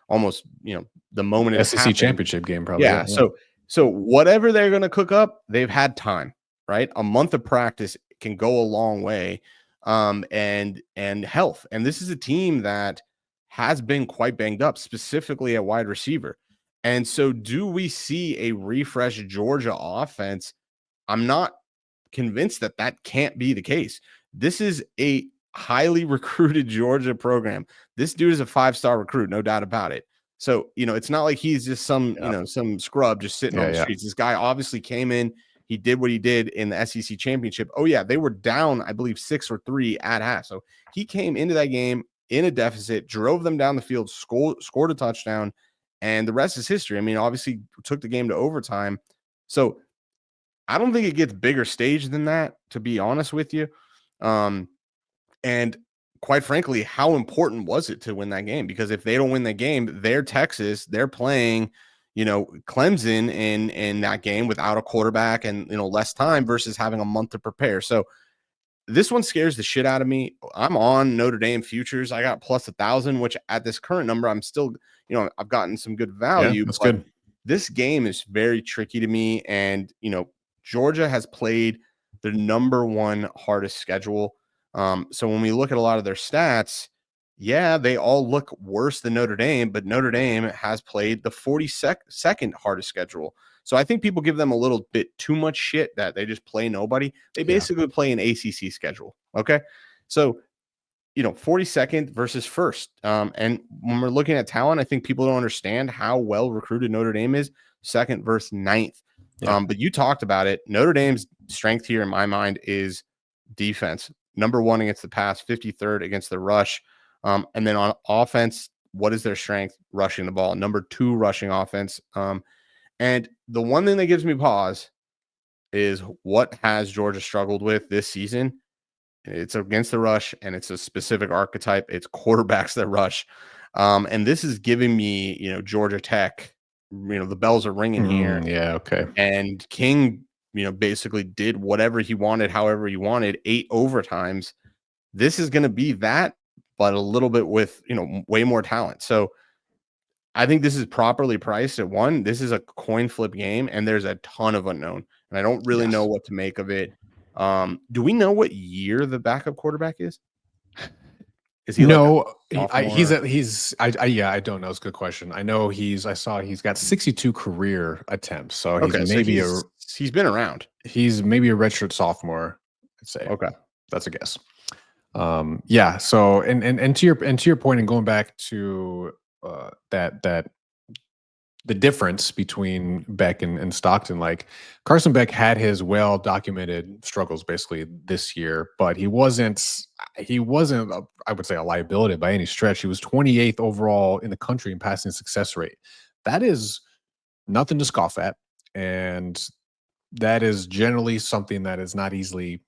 almost the moment it SEC happened. Championship game, probably. Yeah. So whatever they're going to cook up, they've had time, right? A month of practice can go a long way, and health. And this is a team that has been quite banged up, specifically at wide receiver. And so, do we see a refreshed Georgia offense? I'm not convinced that can't be the case. This is a highly recruited Georgia program. This dude is a 5-star recruit, no doubt about it. So, it's not like he's just some scrub just sitting on the streets. This guy obviously came in, he did what he did in the SEC championship. Oh yeah, they were down, I believe 6 or 3 at half. So he came into that game in a deficit, drove them down the field, scored a touchdown, and the rest is history. I mean, obviously took the game to overtime. So I don't think it gets bigger stage than that, to be honest with you. And quite frankly, how important was it to win that game? Because if they don't win that game, they're Texas, they're playing, Clemson in that game without a quarterback and, less time versus having a month to prepare. So this one scares the shit out of me. I'm on Notre Dame futures. I got plus 1,000, which at this current number, I'm still, I've gotten some good value. Yeah, that's good. This game is very tricky to me. And, Georgia has played the number 1 hardest schedule. So when we look at a lot of their stats, they all look worse than Notre Dame, but Notre Dame has played the 42nd hardest schedule. So I think people give them a little bit too much shit that they just play nobody. They basically play an ACC schedule. Okay. So, 42nd versus 1st. And when we're looking at talent, I think people don't understand how well recruited Notre Dame is, 2nd versus 9th. Yeah. But you talked about it. Notre Dame's strength here in my mind is defense. Number 1 against the pass, 53rd against the rush. And then on offense, what is their strength? Rushing the ball. Number 2 rushing offense. And the one thing that gives me pause is what has Georgia struggled with this season? It's against the rush, and it's a specific archetype. It's quarterbacks that rush. And this is giving me, Georgia Tech, the bells are ringing here. Yeah, okay. And King, basically did whatever he wanted, however he wanted, 8 overtimes. This is going to be that, but a little bit with, way more talent. So I think this is properly priced at 1. This is a coin flip game, and there's a ton of unknown, and I don't really know what to make of it. Do we know what year the backup quarterback is? Is he No, like I don't know. It's a good question. I saw he's got 62 career attempts. So okay? So he's been around. he's maybe a redshirt sophomore, I'd say. Okay. That's a guess. Yeah. So, and to your point, and going back to that the difference between Beck and Stockton, like Carson Beck had his well documented struggles basically this year, but he wasn't I would say a liability by any stretch. He was 28th overall in the country in passing success rate. That is nothing to scoff at, and that is generally something that is not easily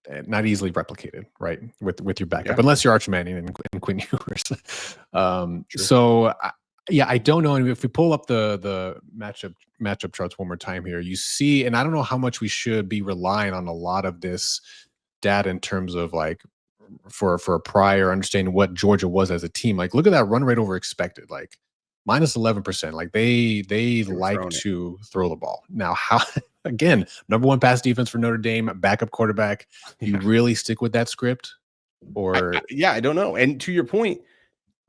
replicated, right? With your backup, unless you're Arch Manning and Quinn Ewers. So yeah, I don't know. And if we pull up the matchup charts one more time here, you see, and I don't know how much we should be relying on a lot of this data in terms of like for a prior understanding what Georgia was as a team. Like, look at that run rate over expected, like minus 11%. Like they like to throw the ball. Now, how again, number one pass defense for Notre Dame, backup quarterback. You really stick with that script, or I don't know. And to your point,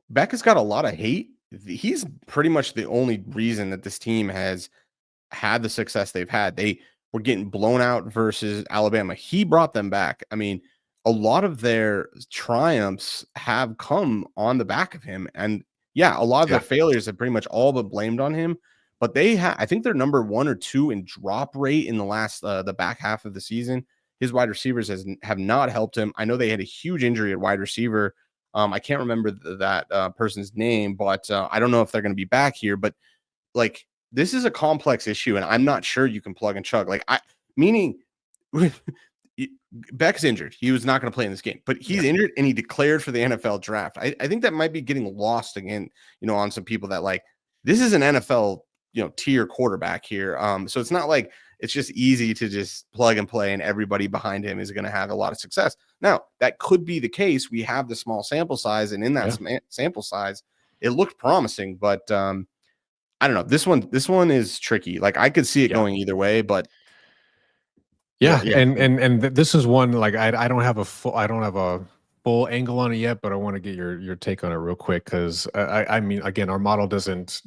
Beck has got a lot of hate. He's pretty much the only reason that this team has had the success they've had. They were getting blown out versus Alabama. He brought them back. I mean, a lot of their triumphs have come on the back of him. And a lot of their failures have pretty much all been blamed on him. But I think they're number 1 or 2 in drop rate in the last the back half of the season. His wide receivers have not helped him. I know they had a huge injury at wide receiver. I can't remember that person's name, but I don't know if they're going to be back here. But like, this is a complex issue, and I'm not sure you can plug and chug. Like, meaning Beck's injured. He was not going to play in this game, but he's injured, and he declared for the NFL draft. I think that might be getting lost again, on some people that like, this is an NFL, tier quarterback here. So it's not like it's just easy to just plug and play and everybody behind him is going to have a lot of success. Now, that could be the case. We have the small sample size, and in that sample size, it looked promising, but I don't know. This one is tricky. Like, I could see it going either way, but and this is one, like, I don't have a full angle on it yet, but I want to get your take on it real quick, because I mean, again, our model isn't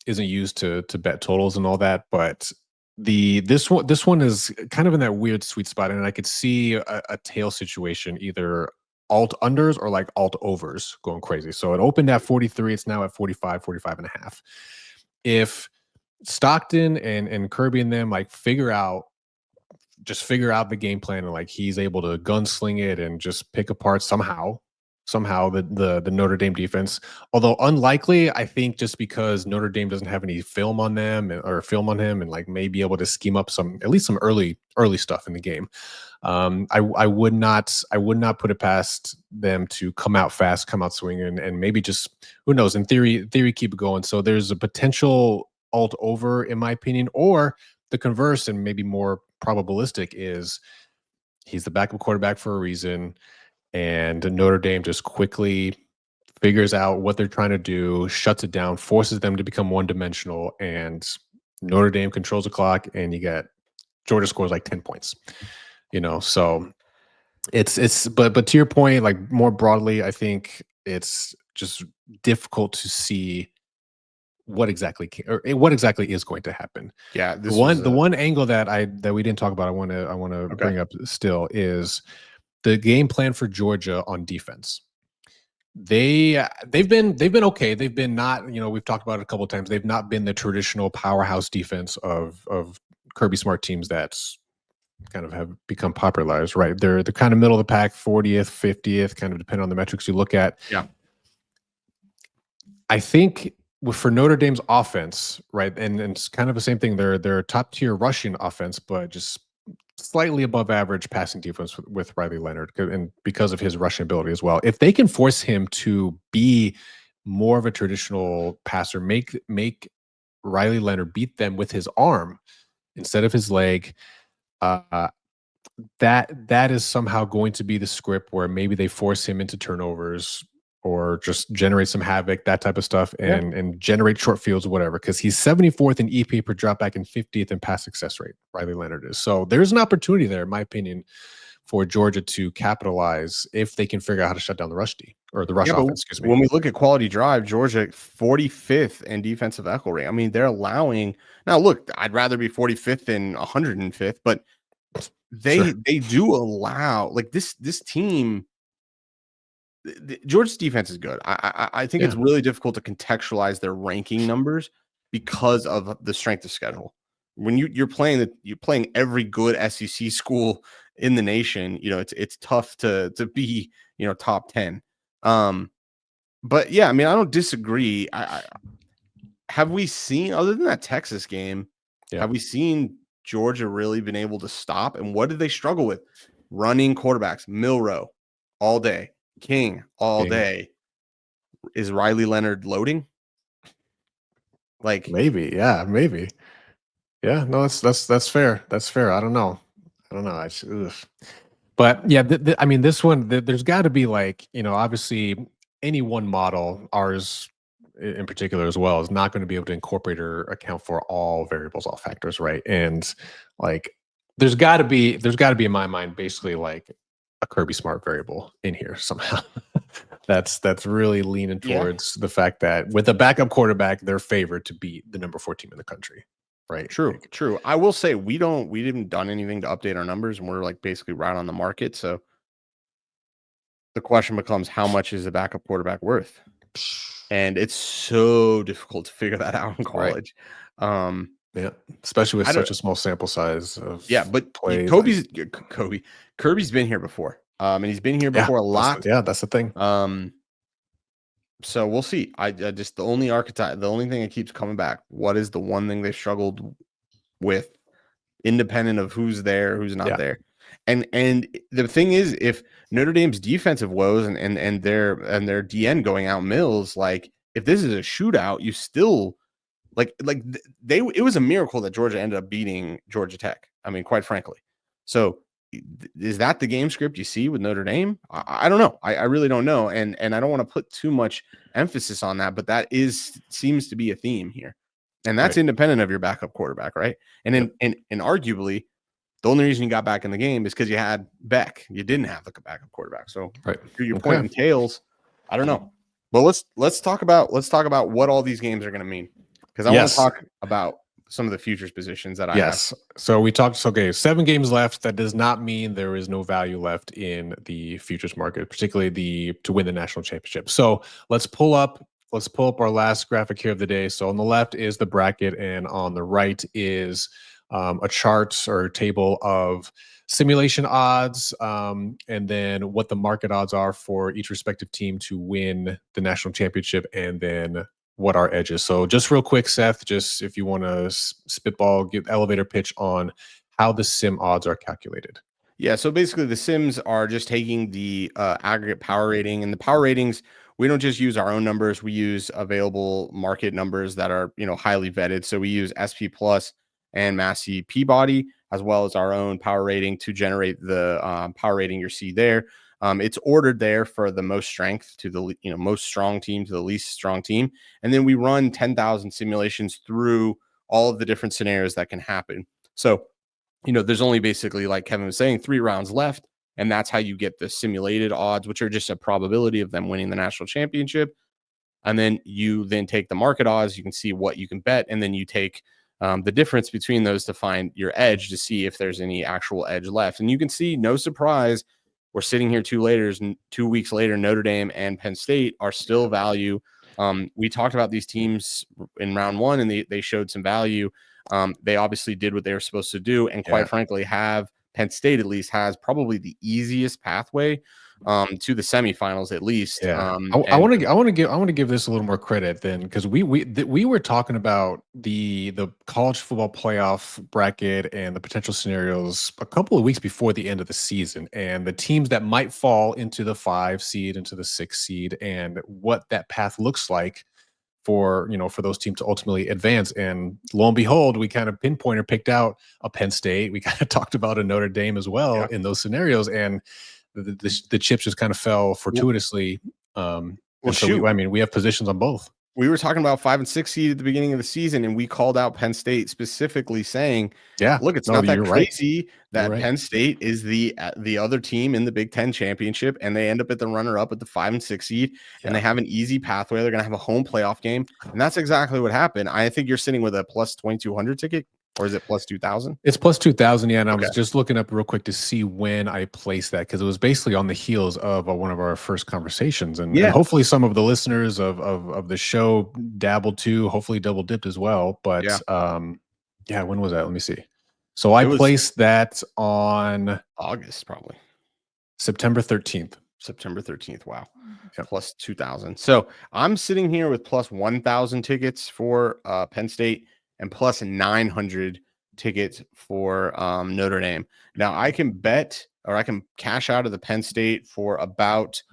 used to bet totals and all that, but this one is kind of in that weird sweet spot, and I could see a tail situation, either alt unders or like alt overs going crazy. So it opened at 43, it's now at 45 and a half. If Stockton and Kirby and them like figure out the game plan, and like he's able to gunsling it and just pick apart somehow the Notre Dame defense, although unlikely, I think, just because Notre Dame doesn't have any film on them or film on him, and like may be able to scheme up at least some early stuff in the game. I would not put it past them to come out fast, come out swinging, and maybe just, who knows, in theory keep it going. So there's a potential alt over, in my opinion, or the converse, and maybe more probabilistic, is he's the backup quarterback for a reason, and Notre Dame just quickly figures out what they're trying to do, shuts it down, forces them to become one-dimensional, and Notre Dame controls the clock, and you get Georgia scores like 10 points. So but to your point, like more broadly, I think it's just difficult to see what exactly is going to happen. Yeah, the one angle that we didn't talk about, I want to bring up still, is the game plan for Georgia on defense. They've been okay. They've been not, we've talked about it a couple of times. They've not been the traditional powerhouse defense of Kirby Smart teams that's kind of have become popularized, right? They're the kind of middle of the pack, 40th, 50th, kind of depending on the metrics you look at. Yeah. I think for Notre Dame's offense, right, and it's kind of the same thing. They're top tier rushing offense, but just slightly above average passing defense with Riley Leonard, and because of his rushing ability as well. If they can force him to be more of a traditional passer, make Riley Leonard beat them with his arm instead of his leg, that is somehow going to be the script where maybe they force him into turnovers or just generate some havoc, that type of stuff, and generate short fields or whatever, because he's 74th in EP per dropback and 50th in pass success rate, Riley Leonard is. So there's an opportunity there, in my opinion, for Georgia to capitalize if they can figure out how to shut down the rush D or the rush offense. Excuse me. When we look at quality drive, Georgia 45th in defensive echo rate. I mean, they're allowing. Now, look, I'd rather be 45th than 105th, but they do allow like this team. Georgia's defense is good. I think it's really difficult to contextualize their ranking numbers because of the strength of schedule. When you're playing every good SEC school in the nation, it's tough to be top 10. But yeah, I mean, I don't disagree. Have we seen, other than that Texas game, have we seen Georgia really been able to stop? And what did they struggle with? Running quarterbacks, Milroe all day, King all day. Is Riley Leonard loading? Like maybe. Yeah. No, that's fair. That's fair. I don't know. But yeah, I mean, this one, there's got to be like, obviously any one model, ours in particular as well, is not going to be able to incorporate or account for all variables, all factors, right? And like, there's got to be in my mind basically like a Kirby Smart variable in here somehow. that's really leaning towards the fact that with a backup quarterback, they're favored to beat the number 4 team in the country. Right. True. I will say we didn't done anything to update our numbers, and we're like basically right on the market. So the question becomes, how much is a backup quarterback worth? And it's so difficult to figure that out in college. Yeah, especially with such a small sample size of but plays. Kirby's been here before. And he's been here before a lot. That's the thing. So we'll see. I just the only thing that keeps coming back. What is the one thing they struggled with, independent of who's there, who's not there? And the thing is, if Notre Dame's defensive woes and their DN going out Mills, like if this is a shootout, you still it was a miracle that Georgia ended up beating Georgia Tech. I mean, quite frankly. So is that the game script you see with Notre Dame? I don't know. I really don't know. And I don't want to put too much emphasis on that, but that seems to be a theme here. And that's independent of your backup quarterback, right? And arguably, the only reason you got back in the game is because you had Beck. You didn't have a backup quarterback. So your point and tails, I don't know. But let's talk about what all these games are going to mean. Because I want to talk about some of the futures positions that I have. So we talked. Okay, 7 games left. That does not mean there is no value left in the futures market, particularly to win the national championship. So let's pull up our last graphic here of the day. So on the left is the bracket, and on the right is a chart or table of simulation odds, and then what the market odds are for each respective team to win the national championship, and then what our edge is. So just real quick, Seth, just if you want to spitball, give elevator pitch on how the sim odds are calculated. Yeah, so basically the sims are just taking the aggregate power rating, and the power ratings, we don't just use our own numbers, we use available market numbers that are highly vetted. So we use SP Plus and Massey Peabody, as well as our own power rating to generate the power rating you see there. It's ordered there for the most strength to the most strong team to the least strong team. And then we run 10,000 simulations through all of the different scenarios that can happen. So, there's only basically, like Kevin was saying, 3 rounds left. And that's how you get the simulated odds, which are just a probability of them winning the national championship. And then you take the market odds. You can see what you can bet. And then you take the difference between those to find your edge to see if there's any actual edge left. And you can see, no surprise, we're sitting here 2 weeks later, Notre Dame and Penn State are still value. We talked about these teams in round 1, and they showed some value. They obviously did what they were supposed to do, and quite frankly, Penn State at least has probably the easiest pathway to the semifinals at least. I want to give this a little more credit then, because we were talking about the college football playoff bracket and the potential scenarios a couple of weeks before the end of the season, and the teams that might fall into the 5 seed, into the 6 seed, and what that path looks like for those teams to ultimately advance. And lo and behold, we kind of picked out a Penn State. We kind of talked about a Notre Dame as well in those scenarios, and the chips just kind of fell fortuitously. We have positions on both. we were talking about 5 and 6 seed at the beginning of the season, and we called out Penn State specifically saying, Yeah, look, it's no, not that you're right. crazy You're that right. Penn State is the other team in the Big Ten championship, and they end up at the runner-up at the 5 and 6 seed, and they have an easy pathway. They're going to have a home playoff game, and that's exactly what happened. I think you're sitting with a plus 2,200 ticket, or is it plus 2,000? It's plus 2,000, yeah. And I Okay. was just looking up real quick to see when I placed that, because it was basically on the heels of one of our first conversations, and hopefully some of the listeners of the show dabbled too. Hopefully double dipped as well. But yeah, when was that? Let me see. So I placed that on August, probably September 13th. September 13th. Wow. Yep. Plus 2,000. So I'm sitting here with plus 1,000 tickets for Penn State and plus 900 tickets for Notre Dame. Now I can bet, or I can cash out of the Penn State for about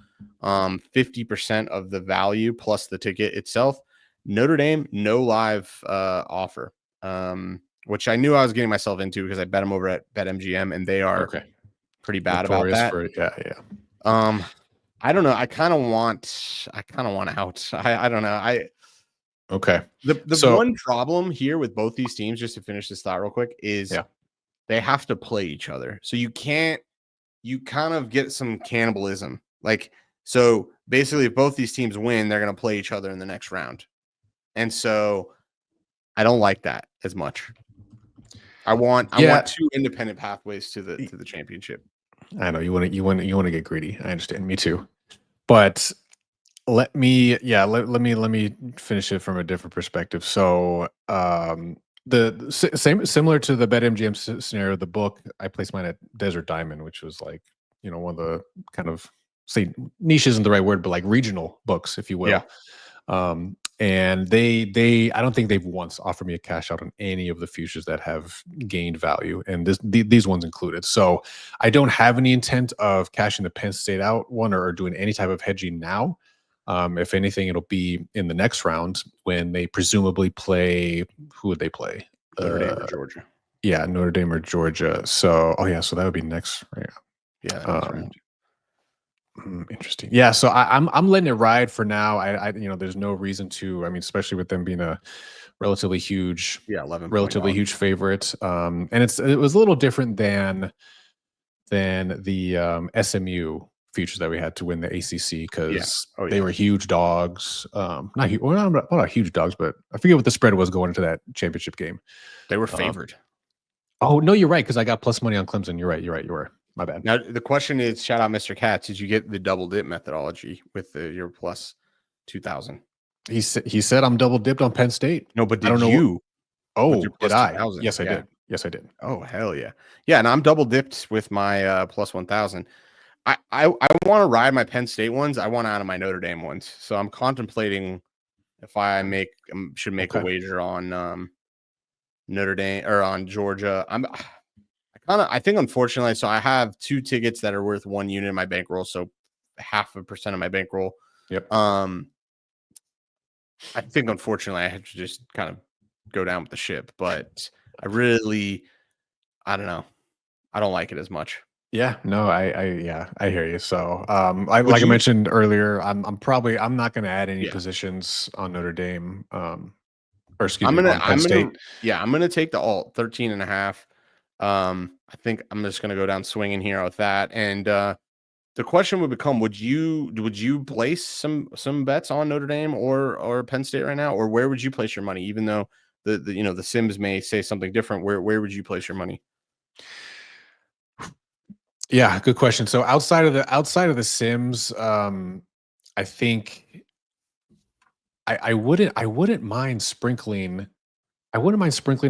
50% of the value plus the ticket itself. Notre Dame, no live offer, which I knew I was getting myself into because I bet them over at BetMGM, and they are pretty bad about that. I don't know. I kind of want out. I don't know. The one problem here with both these teams, just to finish this thought real quick, is they have to play each other. So you kind of get some cannibalism. Like, so basically if both these teams win, they're going to play each other in the next round. And so I don't like that as much. I want two independent pathways to the championship. I know you want to get greedy. I understand. Me too. But let me finish it from a different perspective. So the similar to the BetMGM scenario, the book, I placed mine at Desert Diamond, which was like, one of the kind of, say, niche isn't the right word, but like regional books, if you will. And they I don't think they've once offered me a cash out on any of the futures that have gained value, and these ones included. So I don't have any intent of cashing the Penn State out one or doing any type of hedging now. If anything, it'll be in the next round when they presumably play. Who would they play? Notre Dame or Georgia. Yeah, Notre Dame or Georgia. So so that would be next. Yeah. Round. Interesting. Yeah, so I'm letting it ride for now. I there's no reason to. I mean, especially with them being a relatively huge, 11 relatively huge favorite. And it was a little different than the SMU futures that we had to win the ACC, because they were huge dogs. Not huge dogs, but I forget what the spread was going into that championship game. They were favored. Oh no, you're right, because I got plus money on Clemson. You're right. You were. My bad. Now the question is, shout out Mr. Katz, did you get the double dip methodology with your plus 2,000? He said I'm double dipped on Penn State. No, but did you? Did I? Yes, I did. Yes, I did. Oh, hell yeah. Yeah, and I'm double dipped with my plus 1,000. I want to ride my Penn State ones. I want out of my Notre Dame ones. So I'm contemplating if I should make a wager on Notre Dame or on Georgia. I think, unfortunately, so I have 2 tickets that are worth 1 unit in my bankroll, so 0.5% of my bankroll. Yep. I think, unfortunately, I have to just kind of go down with the ship, but I don't know. I don't like it as much. Yeah, no, I hear you. So, I mentioned earlier, I'm not going to add any positions on Notre Dame. Or excuse me, on Penn State. I'm gonna take the alt 13.5. I think I'm just going to go down swinging here with that. And the question would become, would you place some bets on Notre Dame or Penn State right now? Or where would you place your money? Even though the Sims may say something different, where would you place your money? Yeah, good question. So outside of the Sims, I think I wouldn't mind sprinkling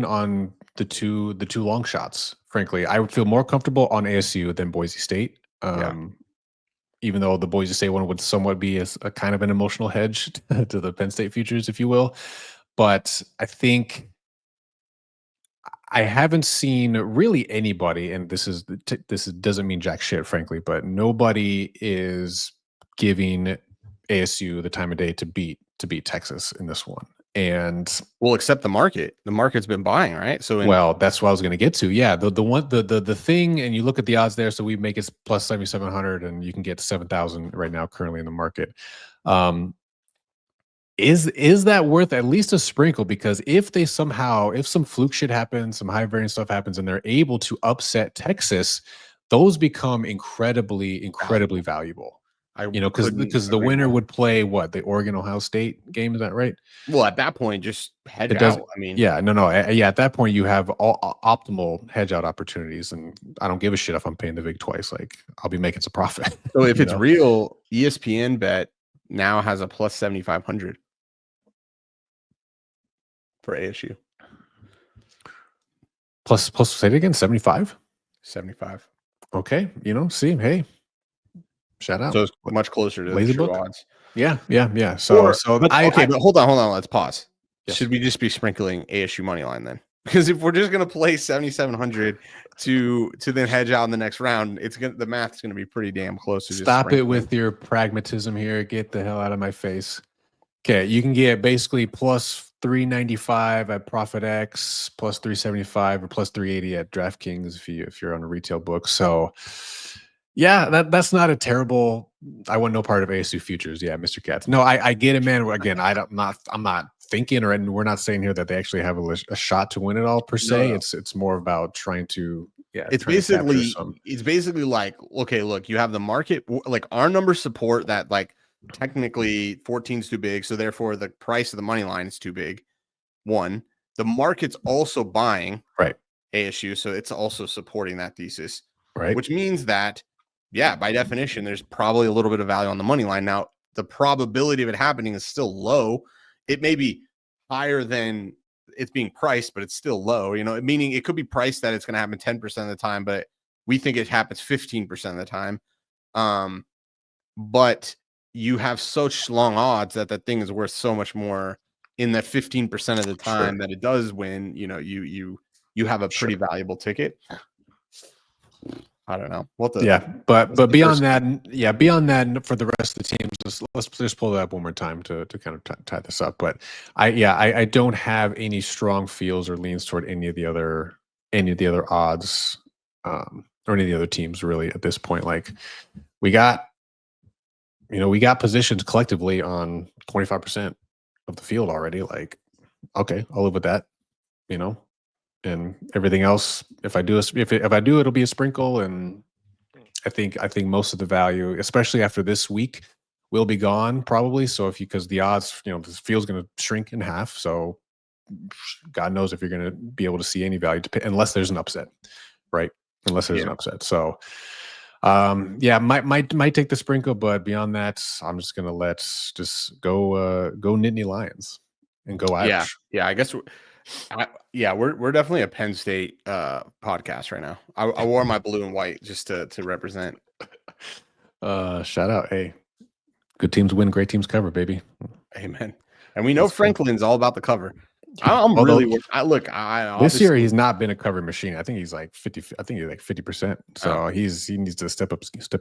on the two long shots. Frankly, I would feel more comfortable on ASU than Boise State. Even though the Boise State one would somewhat be a kind of an emotional hedge to the Penn State futures, if you will. But I think I haven't seen really anybody, and this doesn't mean jack shit, frankly, but nobody is giving ASU the time of day to beat Texas in this one. And except the market. The market's been buying, right? So that's what I was going to get to. Yeah, the thing, and you look at the odds there. So we make it plus 7,700, and you can get 7,000 right now currently in the market. Is that worth at least a sprinkle? Because if some fluke shit happens, some high variance stuff happens, and they're able to upset Texas, those become incredibly valuable. Because the winner would play what, the Oregon Ohio State game, is that right? Well, at that point, just hedge out. I mean, yeah, yeah. At that point, you have all optimal hedge out opportunities, and I don't give a shit if I'm paying the vig twice. Like, I'll be making some profit. So if it's real, ESPN bet now has a plus 7,500 for ASU. Plus, say it again, 75? 75. Okay, see, hey, shout out. So it's much closer to Lazy the true book? odds. Yeah. But hold on, let's pause. Yes. Should we just be sprinkling ASU money line then? Because if we're just gonna play 7,700 to then hedge out in the next round, the math's gonna be pretty damn close to just stop it with your pragmatism here. Get the hell out of my face. Okay, you can get basically plus 395 at ProfitX, plus 375 or plus 380 at DraftKings if you're on a retail book. So yeah, that's not a terrible. I want no part of ASU futures. Yeah, Mr. Katz. No, I get it, man. Again, I'm not thinking, and we're not saying here that they actually have a shot to win it all per se. No. It's more about trying to It's basically like, okay, look, you have the market, like our numbers support that, like technically 14 is too big, so therefore the price of the money line is too big. One, the market's also buying ASU, so it's also supporting that thesis, which means that, yeah, by definition, there's probably a little bit of value on the money line. Now, the probability of it happening is still low. It may be higher than it's being priced, but it's still low, meaning it could be priced that it's going to happen 10% of the time, but we think it happens 15% of the time. But you have such long odds that that thing is worth so much more in that 15% of the time that it does win. You have a pretty valuable ticket. I don't know what but beyond that, for the rest of the teams, let's just pull that up one more time to kind of tie this up. But I don't have any strong feels or leans toward any of the other odds or any of the other teams really at this point. Like we got positions collectively on 25% of the field already. Like, okay, I'll live with that, and everything else, if I do, it'll be a sprinkle. And I think most of the value, especially after this week, will be gone probably. So because the odds, this field's going to shrink in half. So God knows if you're going to be able to see any value unless there's an upset, right? Unless there's an upset. So might take the sprinkle, but beyond that, I'm just going to go Nittany Lions and go Irish. Yeah. I guess. We're definitely a Penn State podcast right now. I wore my blue and white just to represent. Shout out, hey, good teams win, great teams cover, baby. Amen. And we know Franklin's all about the cover. This year he's not been a cover machine. I think he's like 50. I think he's like 50%. So he needs to step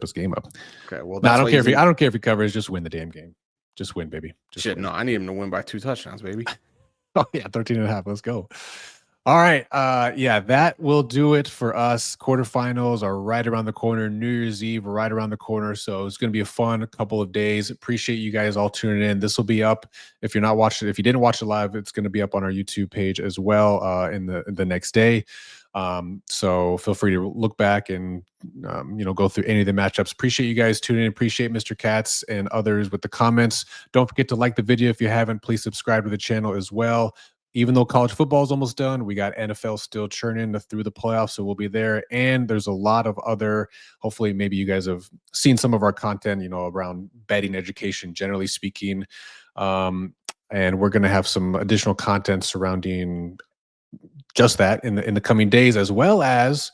his game up. Okay, well, I don't care if he covers. Just win the damn game. Just win, baby. Win. No, I need him to win by 2 touchdowns, baby. Oh yeah, 13.5. Let's go. All right. That will do it for us. Quarterfinals are right around the corner. New Year's Eve right around the corner. So it's going to be a fun couple of days. Appreciate you guys all tuning in. This will be up. If you're not watching, if you didn't watch it live, it's going to be up on our YouTube page as well in the next day. So feel free to look back and go through any of the matchups. Appreciate you guys tuning in. Appreciate Mr. Katz and others with the comments. Don't forget to like the video if you haven't. Please subscribe to the channel as well. Even though college football is almost done, we got NFL still churning through the playoffs, so we'll be there. And there's a lot of other, hopefully maybe you guys have seen some of our content, around betting education, generally speaking. And we're going to have some additional content surrounding just that in the coming days, as well as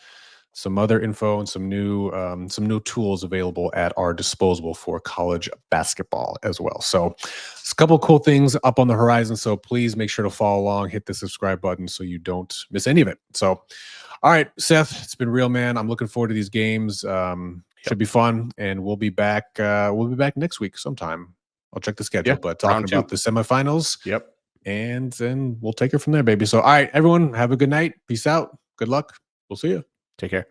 some other info and some new tools available at our disposal for college basketball as well. So it's a couple of cool things up on the horizon. So please make sure to follow along, hit the subscribe button so you don't miss any of it. So, all right, Seth, it's been real, man. I'm looking forward to these games. Should be fun, and we'll be back. We'll be back next week sometime. I'll check the schedule, but talking about the semifinals. Yep. And then we'll take it from there, baby. So, all right, everyone, have a good night. Peace out. Good luck. We'll see you. Take care.